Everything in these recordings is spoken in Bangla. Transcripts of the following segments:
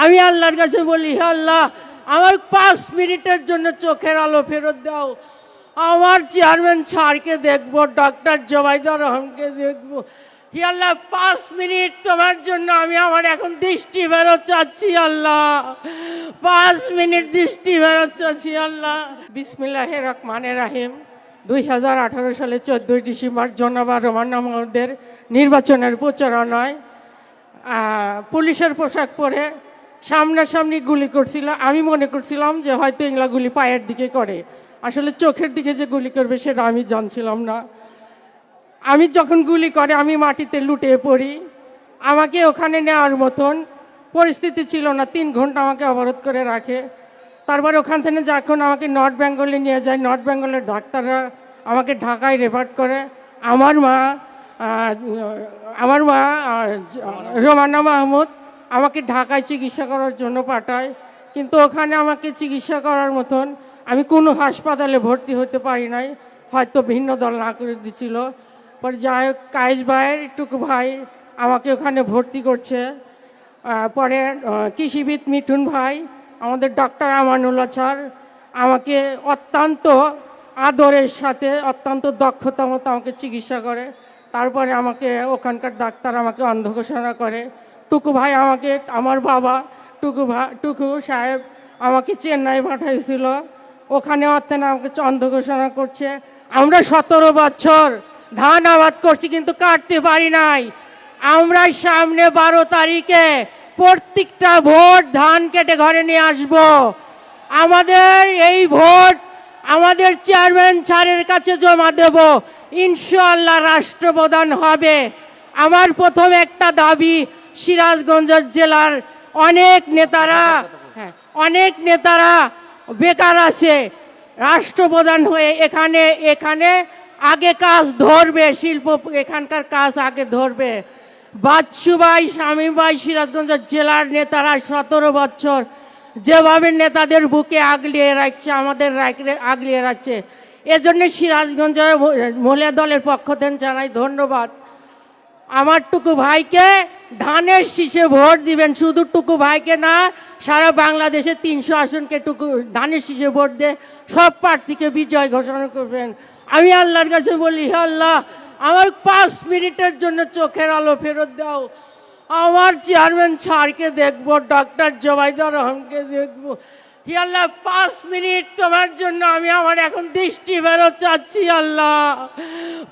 আমি আল্লাহর কাছে বলি, হে আল্লাহ, আমার 5 মিনিটের জন্য চোখের আলো ফেরত দাও। আমার চেয়ারম্যান স্যারকে দেখবো, ডক্টর জোবাইদুর রহমানকে দেখবো। হে আল্লাহ, 5 মিনিট তোমার জন্য আমি আমার এখন দৃষ্টি ফেরত চাচ্ছি আল্লাহ। 5 মিনিট দৃষ্টি ফেরত চাচ্ছি আল্লাহ। বিসমিল্লাহির রহমানির রহিম। 2018 সালে 14 ডিসেম্বর জনাব রোমান্না মহোদয়ের নির্বাচনের প্রচারণায় পুলিশের পোশাক পরে সামনাসামনি গুলি করছিল। আমি মনে করছিলাম যে হয়তো এগুলা গুলি পায়ের দিকে করে, আসলে চোখের দিকে যে গুলি করবে সেটা আমি জানছিলাম না। আমি যখন গুলি করে আমি মাটিতে লুটিয়ে পড়ি। আমাকে ওখানে নেওয়ার মতন পরিস্থিতি ছিল না। 3 ঘন্টা আমাকে অবরোধ করে রাখে। তারপর ওখান থেকে যখন আমাকে নর্থ বেঙ্গলে নিয়ে যায়, নর্থ বেঙ্গলের ডাক্তাররা আমাকে ঢাকায় রেফার করে। আমার মা রোমান্না মাহমুদ আমাকে ঢাকায় চিকিৎসা করার জন্য পাঠায়। কিন্তু ওখানে আমাকে চিকিৎসা করার মতন আমি কোনো হাসপাতালে ভর্তি হতে পারি নাই, হয়তো ভিন্ন দল না করে দিছিল। পরে যাই হোক, কায়েস ভাইয়ের টুকু ভাই আমাকে ওখানে ভর্তি করছে। পরে কৃষিবিদ মিঠুন ভাই, আমাদের ডক্টর আমানুল্লাহ স্যার আমাকে অত্যন্ত আদরের সাথে অত্যন্ত দক্ষতা মতো আমাকে চিকিৎসা করে। তারপরে আমাকে ওখানকার ডাক্তার আমাকে অন্ধ ঘোষণা করে। টুকু ভাই আমাকে, আমার বাবা টুকু সাহেব আমাকে চেন্নাই পাঠাইছিল। ওখানে অর্থেনা আমাকে অন্ধ ঘোষণা করছে। আমরা 17 বছর ধান আবাদ করছি কিন্তু কাটতে পারি নাই। আমরা সামনে 12 তারিখে প্রত্যেকটা ভোট ধান কেটে ঘরে নিয়ে আসব। আমাদের এই ভোট আমাদের চেয়ারম্যান স্যারের কাছে জমা দেব। ইনশাআল্লাহ রাষ্ট্রপ্রধান হবে। আমার প্রথম একটা দাবি, সিরাজগঞ্জ জেলার অনেক নেতারা বেকার আছে, রাষ্ট্রপ্রধান হয়ে এখানে আগে কাজ ধরবে, শিল্প এখানকার কাজ আগে ধরবে। বাচ্চু ভাই, শামীম ভাই, সিরাজগঞ্জ জেলার নেতারা 17 বছর যেভাবে নেতাদের বুকে আগলিয়ে রাখছে, আমাদের আগলিয়ে রাখছে। এজন্য সিরাজগঞ্জ মহিলা দলের পক্ষ থেকে জানাই ধন্যবাদ। আমার টুকু ভাইকে ধানের শীষে ভোট দিবেন, শুধু টুকু ভাইকে না, সারা বাংলাদেশে 300 আসনকে ধানের শীষে ভোট দিয়ে সব প্রার্থীকে বিজয় ঘোষণা করবেন। আমি আল্লাহর কাছে বলি, হে আল্লাহ, আমার 5 মিনিটের জন্য চোখের আলো ফেরত দাও। আমার চেয়ারম্যান স্যারকে দেখবো, ডক্টর জোবাইদুর রহমানকে দেখবো। হে আল্লাহ, 5 মিনিট তোমার জন্য আমি আমার এখন দৃষ্টি ফেরত চাচ্ছি আল্লাহ।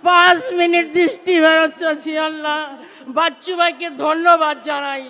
5 মিনিট দৃষ্টি ফেরত চাচ্ছি আল্লাহ। বাচ্চু ভাইকে ধন্যবাদ জানাই।